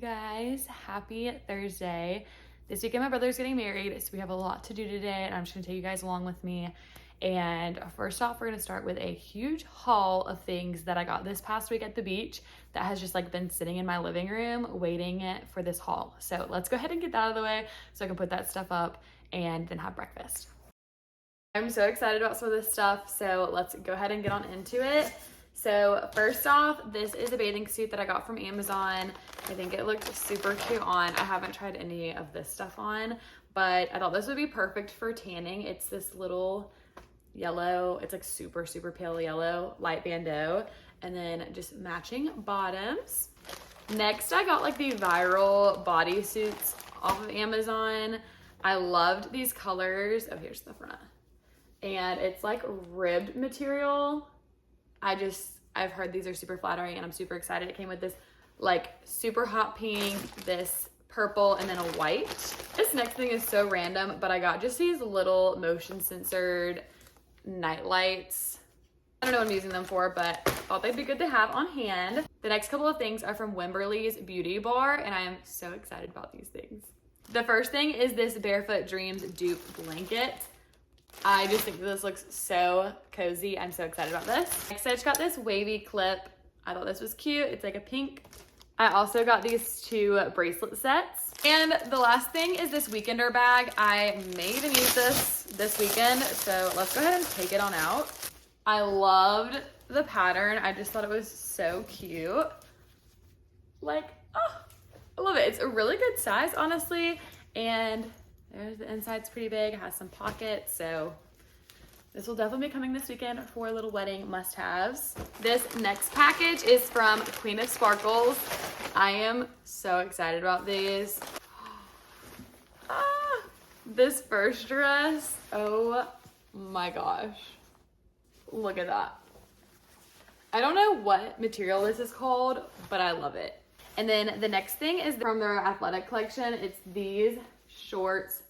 guys, happy Thursday. This weekend my brother's getting married, so we have a lot to do today, and I'm just gonna take you guys along with me. And first off, we're gonna start with a huge haul of things that I got this past week at the beach that has just like been sitting in my living room waiting for this haul. So let's go ahead and get that out of the way so I can put that stuff up and then have breakfast. I'm so excited about some of this stuff, so let's go ahead and get on into it. So first off, this is a bathing suit that I got from Amazon. I think it looked super cute on. I haven't tried any of this stuff on, but I thought this would be perfect for tanning. It's this little yellow, it's like super, super pale yellow, light bandeau, and then just matching bottoms. Next, I got like the viral bodysuits off of Amazon. I loved these colors. Oh, here's the front. And it's like ribbed material. I've heard these are super flattering and I'm super excited. It came with this like super hot pink, this purple, and then a white. This next thing is so random, but I got just these little motion censored night lights. I don't know what I'm using them for, but thought they'd be good to have on hand. The next couple of things are from Wimberly's Beauty Bar, and I am so excited about these things. The first thing is this Barefoot Dreams dupe blanket. I just think this looks so cozy. I'm so excited about this. Next, I just got this wavy clip. I thought this was cute. It's like a pink. I also got these two bracelet sets. And the last thing is this weekender bag. I may even use this weekend, so let's go ahead and take it on out. I loved the pattern. I just thought it was so cute. Like, oh, I love it. It's a really good size, honestly, and there's the inside's pretty big, it has some pockets, so this will definitely be coming this weekend for little wedding must-haves. This next package is from Queen of Sparkles. I am so excited about these. This first dress, oh my gosh. Look at that. I don't know what material this is called, but I love it. And then the next thing is from their athletic collection. It's these shorts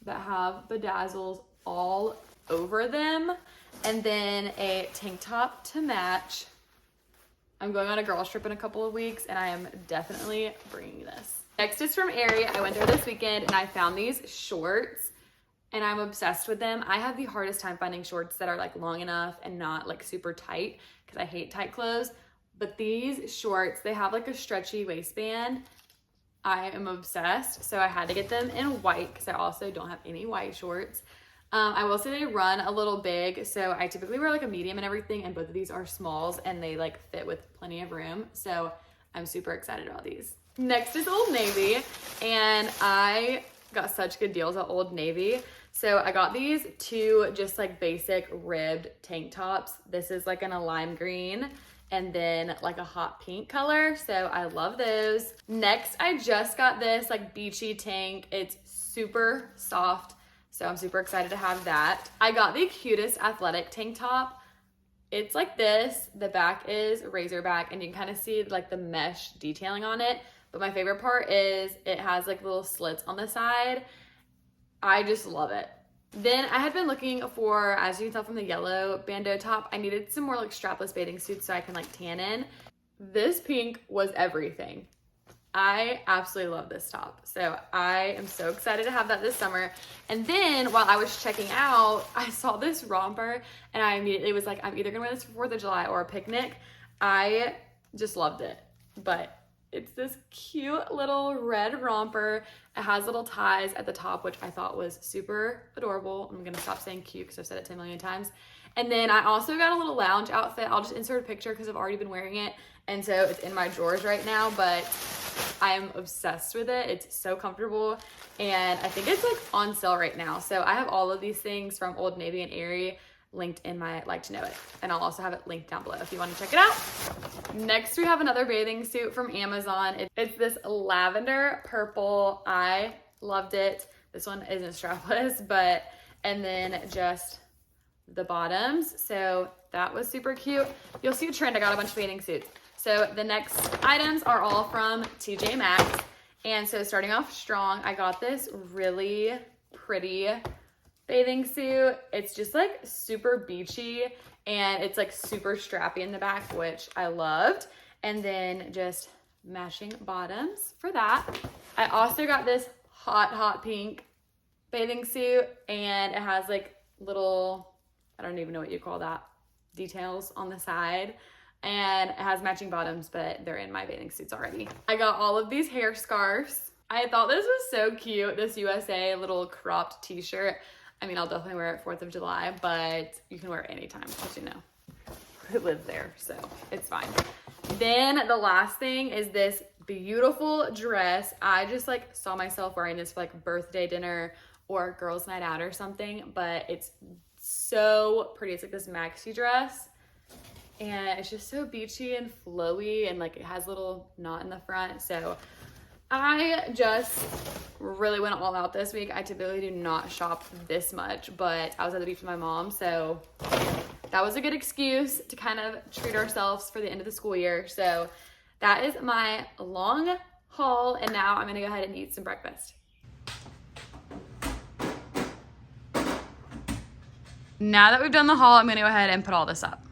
that have bedazzles all over them, and then a tank top to match. I'm going on a girls trip in a couple of weeks, and I am definitely bringing this. Next is from Aerie. I went there this weekend and I found these shorts and I'm obsessed with them. I have the hardest time finding shorts that are like long enough and not like super tight because I hate tight clothes. But these shorts, they have like a stretchy waistband. I am obsessed, so I had to get them in white because I also don't have any white shorts. I will say they run a little big, so I typically wear like a medium and everything, and both of these are smalls and they like fit with plenty of room, so I'm super excited about these. Next is Old Navy, and I got such good deals at Old Navy. So I got these two just like basic ribbed tank tops. This is like in a lime green and then like a hot pink color, so I love those. Next, I just got this like beachy tank. It's super soft, so I'm super excited to have that. I got the cutest athletic tank top. It's like this. The back is razorback, and you can kind of see like the mesh detailing on it. But my favorite part is it has like little slits on the side. I just love it. Then I had been looking for, as you can tell from the yellow bandeau top, I needed some more like strapless bathing suits so I can like tan in. This pink was everything. I absolutely love this top. So I am so excited to have that this summer. And then while I was checking out, I saw this romper and I immediately was like, I'm either gonna wear this for 4th of July or a picnic. I just loved it. But it's this cute little red romper. It has little ties at the top, which I thought was super adorable. I'm gonna stop saying cute because I've said it 10 million times. And then I also got a little lounge outfit. I'll just insert a picture because I've already been wearing it. And so it's in my drawers right now, but I am obsessed with it. It's so comfortable. And I think it's like on sale right now. So I have all of these things from Old Navy and Aerie linked in my like to know it, and I'll also have it linked down below if you want to check it out. Next, we have another bathing suit from Amazon. It's this lavender purple. I loved it. This one isn't strapless, but and then just the bottoms, so that was super cute. You'll see a trend. I got a bunch of bathing suits. So the next items are all from TJ Maxx, and so starting off strong, I got this really pretty bathing suit. It's just like super beachy and it's like super strappy in the back, which I loved. And then just matching bottoms for that. I also got this hot pink bathing suit, and it has like little, I don't even know what you call that, details on the side. And it has matching bottoms, but they're in my bathing suits already. I got all of these hair scarves. I thought this was so cute, this USA little cropped t-shirt. I mean, I'll definitely wear it 4th of July, but you can wear it anytime, because you know, I live there, so it's fine. Then the last thing is this beautiful dress. I just like saw myself wearing this for like birthday dinner or girls' night out or something, but it's so pretty. It's like this maxi dress. And it's just so beachy and flowy, and like it has a little knot in the front. So I just really went all out this week. I typically do not shop this much, but I was at the beach with my mom. So that was a good excuse to kind of treat ourselves for the end of the school year. So that is my long haul. And now I'm gonna go ahead and eat some breakfast. Now that we've done the haul, I'm gonna go ahead and put all this up.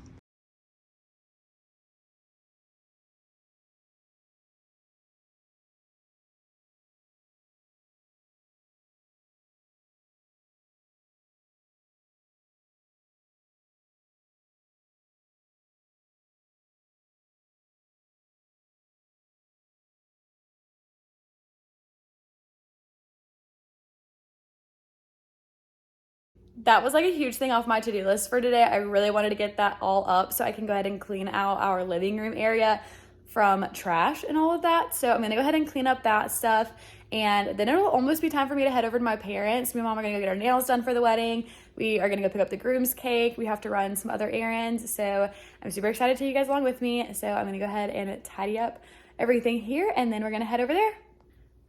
That was like a huge thing off my to-do list for today. I really wanted to get that all up so I can go ahead and clean out our living room area from trash and all of that. So I'm gonna go ahead and clean up that stuff, and then it'll almost be time for me to head over to my parents. Me and mom are gonna go get our nails done for the wedding. We are gonna go pick up the groom's cake. We have to run some other errands. So I'm super excited to take you guys along with me. So I'm gonna go ahead and tidy up everything here, and then we're gonna head over there.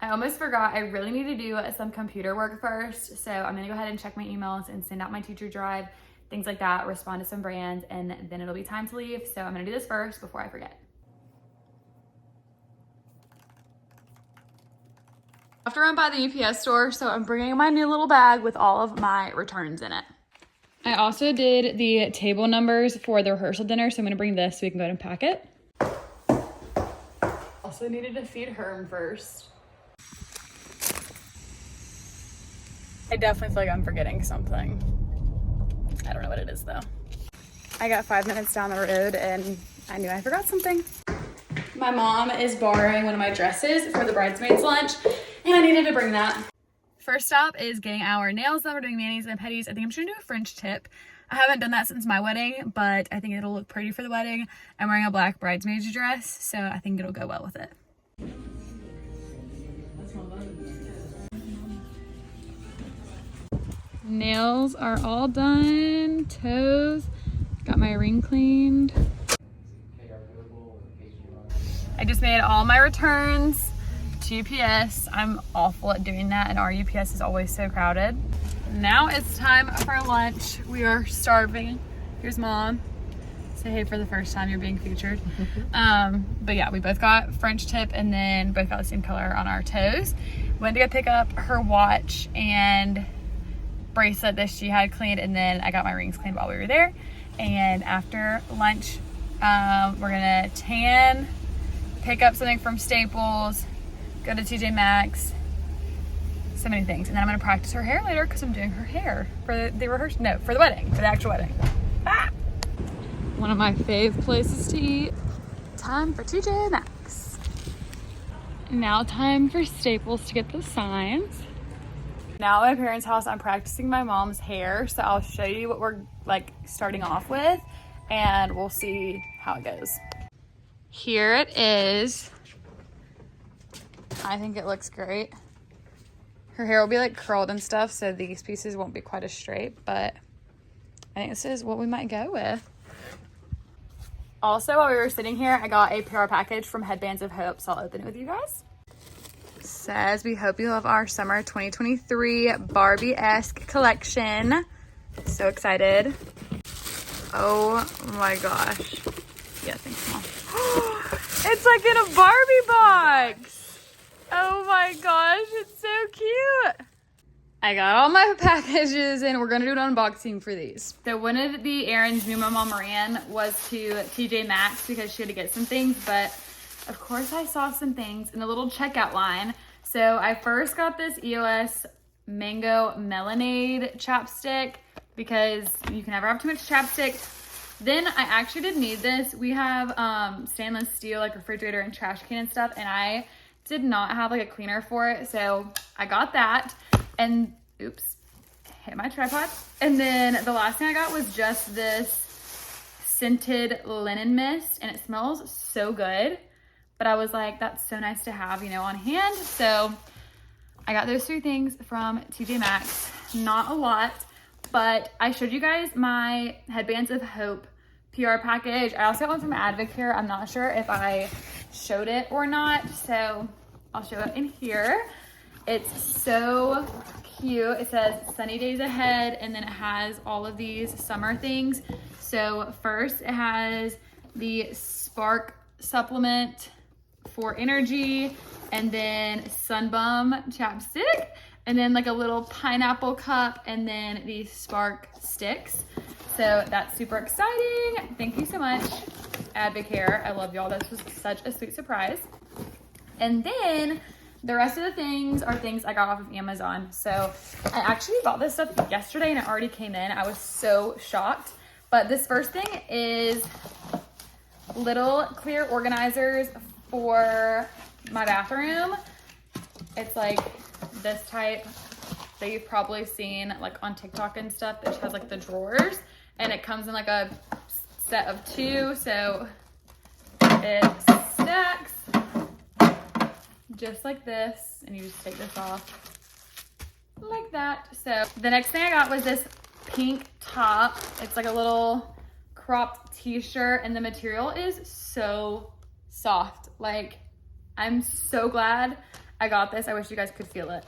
I almost forgot, I really need to do some computer work first. So I'm gonna go ahead and check my emails and send out my teacher drive, things like that, respond to some brands, and then it'll be time to leave. So I'm gonna do this first before I forget. I have to run by the UPS store, so I'm bringing my new little bag with all of my returns in it. I also did the table numbers for the rehearsal dinner, so I'm gonna bring this so we can go ahead and pack it. Also needed to feed Herm first. I definitely feel like I'm forgetting something. I don't know what it is though. I got 5 minutes down the road and I knew I forgot something. My mom is borrowing one of my dresses for the bridesmaids lunch, and I needed to bring that. First stop is getting our nails done. We're doing manis and pedis. I think I'm just gonna do a French tip. I haven't done that since my wedding, but I think it'll look pretty for the wedding. I'm wearing a black bridesmaid's dress, so I think it'll go well with it. Nails are all done, toes, got my ring cleaned. I just made all my returns to UPS. I'm awful at doing that, and our UPS is always so crowded. Now it's time for lunch. We are starving. Here's mom. Say hey for the first time, you're being featured. But yeah, we both got French tip and then both got the same color on our toes. Went to go pick up her watch and bracelet that she had cleaned, and then I got my rings cleaned while we were there. And after lunch, we're gonna tan, pick up something from Staples, go to TJ Maxx, so many things. And then I'm gonna practice her hair later because I'm doing her hair for the rehearsal, no, for the wedding, for the actual wedding. Ah! One of my fave places to eat. Time for TJ Maxx. Now time for Staples to get the signs. Now at my parents' house, I'm practicing my mom's hair, so I'll show you what we're like starting off with, and we'll see how it goes. Here it is. I think it looks great. Her hair will be like curled and stuff, so these pieces won't be quite as straight, but I think this is what we might go with. Also, while we were sitting here, I got a PR package from Headbands of Hope, so I'll open it with you guys. Says, we hope you love our summer 2023 Barbie-esque collection. So excited. Oh my gosh. Yeah, thanks, Mom. It's like in a Barbie box. Oh my gosh, it's so cute. I got all my packages and we're gonna do an unboxing for these. So one of the errands me and my mom ran was to TJ Maxx because she had to get some things, but of course I saw some things in the little checkout line. So I first got this EOS Mango Melonade chapstick because you can never have too much chapstick. Then I actually did need this. We have stainless steel like refrigerator and trash can and stuff, and I did not have like a cleaner for it, so I got that. And oops, hit my tripod. And then the last thing I got was just this scented linen mist, and it smells so good. But I was like, that's so nice to have, you know, on hand. So I got those 3 things from TJ Maxx. Not a lot, but I showed you guys my Headbands of Hope PR package. I also got one from Advocare. I'm not sure if I showed it or not, so I'll show it in here. It's so cute. It says sunny days ahead, and then it has all of these summer things. So first it has the Spark supplement for energy, and then Sunbum chapstick, and then like a little pineapple cup, and then these Spark sticks. So that's super exciting. Thank you so much, Advocare. I love y'all. This was such a sweet surprise. And then the rest of the things are things I got off of Amazon. So I actually bought this stuff yesterday and it already came in. I was so shocked. But this first thing is little clear organizers for my bathroom. It's like this type that you've probably seen like on TikTok and stuff, that has like the drawers, and it comes in like a set of 2, so it stacks just like this, and you just take this off like that. So the next thing I got was this pink top. It's like a little cropped t-shirt, and the material is so soft. Like, I'm so glad I got this. I wish you guys could feel it.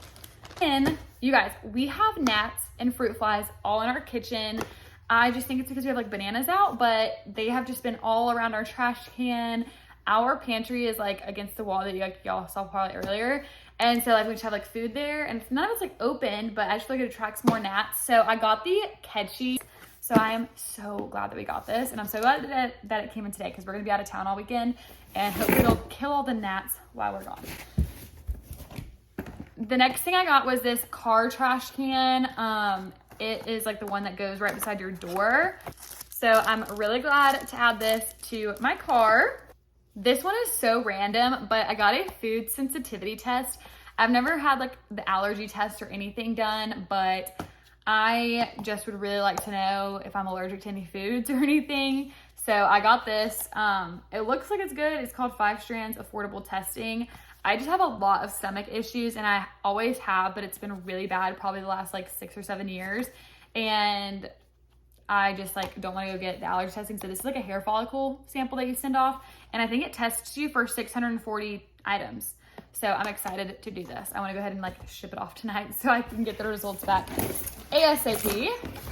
And you guys, we have gnats and fruit flies all in our kitchen. I just think it's because we have like bananas out, but they have just been all around our trash can. Our pantry is like against the wall that y'all saw probably earlier. And so like we just have like food there, and none of it's like open, but I just feel like it attracts more gnats. So I got the Kedshi. So I am so glad that we got this, and I'm so glad that it came in today, because we're gonna be out of town all weekend, and hopefully it'll kill all the gnats while we're gone. The next thing I got was this car trash can. It is like the one that goes right beside your door. So I'm really glad to add this to my car. This one is so random, but I got a food sensitivity test. I've never had like the allergy test or anything done, but I just would really like to know if I'm allergic to any foods or anything. So I got this. It looks like it's good. It's called 5 Strands Affordable Testing. I just have a lot of stomach issues, and I always have, but it's been really bad probably the last like 6 or 7 years. And I just like don't want to go get the allergy testing. So this is like a hair follicle sample that you send off, and I think it tests you for 640 items. So I'm excited to do this. I want to go ahead and like ship it off tonight so I can get the results back ASAP.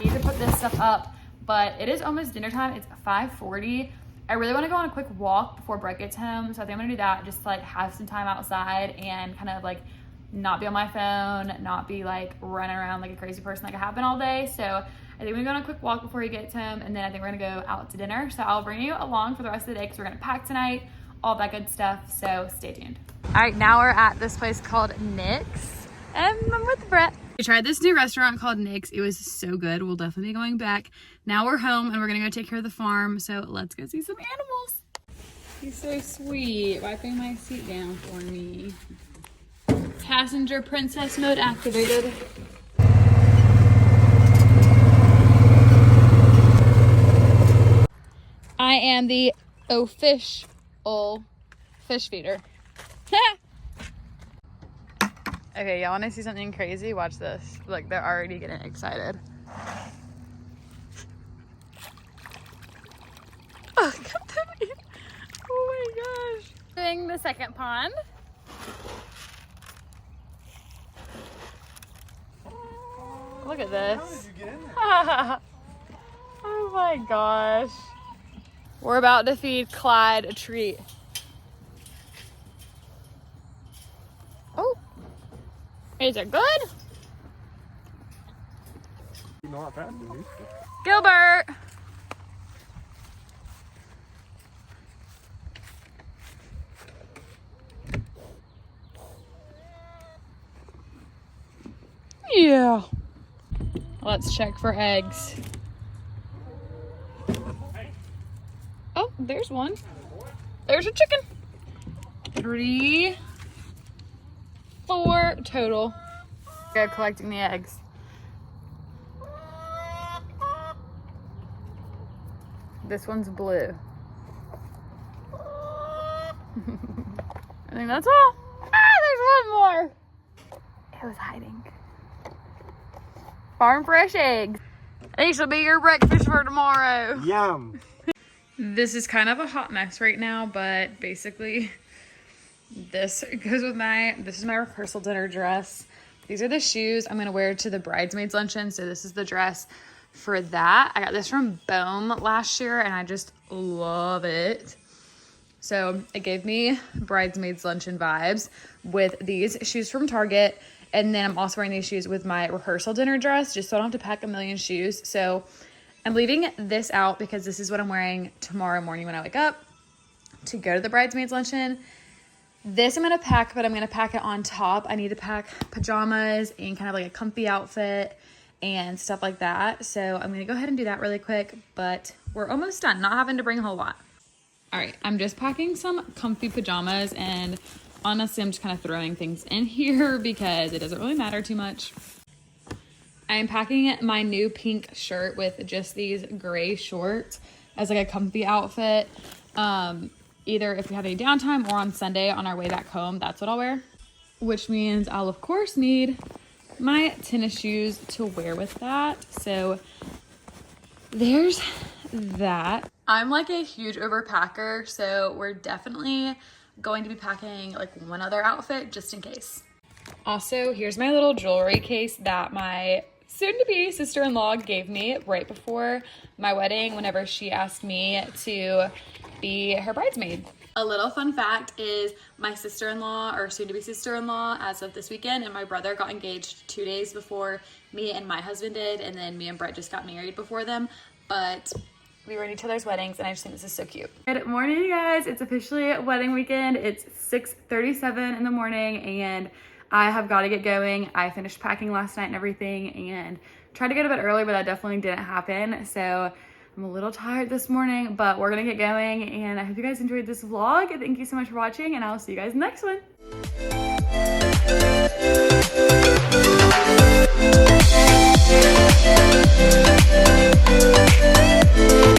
Need to put this stuff up, but it is almost dinner time. It's 5:40. I really want to go on a quick walk before Brett gets home, so I think I'm gonna do that, just to like have some time outside and kind of like not be on my phone, not be like running around like a crazy person like I have been all day. So I think we're gonna go on a quick walk before he gets home, and then I think we're gonna go out to dinner. So I'll bring you along for the rest of the day, because we're gonna pack tonight, all that good stuff, so stay tuned. All right, now we're at this place called Nick's, and I'm with Brett. We tried this new restaurant called Nick's. It was so good. We'll definitely be going back. Now we're home, and we're gonna go take care of the farm, so let's go see some animals. He's so sweet, wiping my seat down for me. Passenger princess mode activated. I am the official fish feeder. Okay, y'all wanna see something crazy? Watch this. Look, they're already getting excited. Oh, come to me. Oh my gosh. Doing the second pond. Look at this. How did you get in there? Oh my gosh. We're about to feed Clyde a treat. Oh. Is it good? Not bad, Gilbert. Yeah. Let's check for eggs. Oh, there's one. There's a chicken. 3, 4 total. Go collecting the eggs. This one's blue. I think that's all. Ah, there's one more. It was hiding. Farm fresh eggs. These will be your breakfast for tomorrow. Yum. This is kind of a hot mess right now, but basically this goes with this is my rehearsal dinner dress. These are the shoes I'm gonna wear to the bridesmaids luncheon. So this is the dress for that. I got this from Bohm last year and I just love it. So it gave me bridesmaids luncheon vibes with these shoes from Target. And then I'm also wearing these shoes with my rehearsal dinner dress, just so I don't have to pack a million shoes. So I'm leaving this out because this is what I'm wearing tomorrow morning when I wake up to go to the bridesmaids luncheon. This I'm gonna pack, but I'm gonna pack it on top. I need to pack pajamas and kind of like a comfy outfit and stuff like that. So I'm gonna go ahead and do that really quick, but we're almost done, not having to bring a whole lot. All right, I'm just packing some comfy pajamas, and honestly, I'm just kind of throwing things in here because it doesn't really matter too much. I'm packing my new pink shirt with just these gray shorts as like a comfy outfit. Either if we have any downtime or on Sunday on our way back home, that's what I'll wear. Which means I'll of course need my tennis shoes to wear with that. So there's that. I'm like a huge overpacker, so we're definitely going to be packing like one other outfit just in case. Also, here's my little jewelry case that my soon-to-be sister-in-law gave me right before my wedding whenever she asked me to be her bridesmaid. A little fun fact is my sister-in-law, or soon-to-be sister-in-law, as of this weekend, and my brother got engaged 2 days before me and my husband did, and then me and Brett just got married before them, but we were in each other's weddings, and I just think this is so cute. Good morning, you guys. It's officially wedding weekend. It's 6:37 in the morning, and I have got to get going. I finished packing last night and everything, and tried to go to bed early, but that definitely didn't happen. So I'm a little tired this morning, but we're gonna get going, and I hope you guys enjoyed this vlog. Thank you so much for watching, and I'll see you guys in the next one.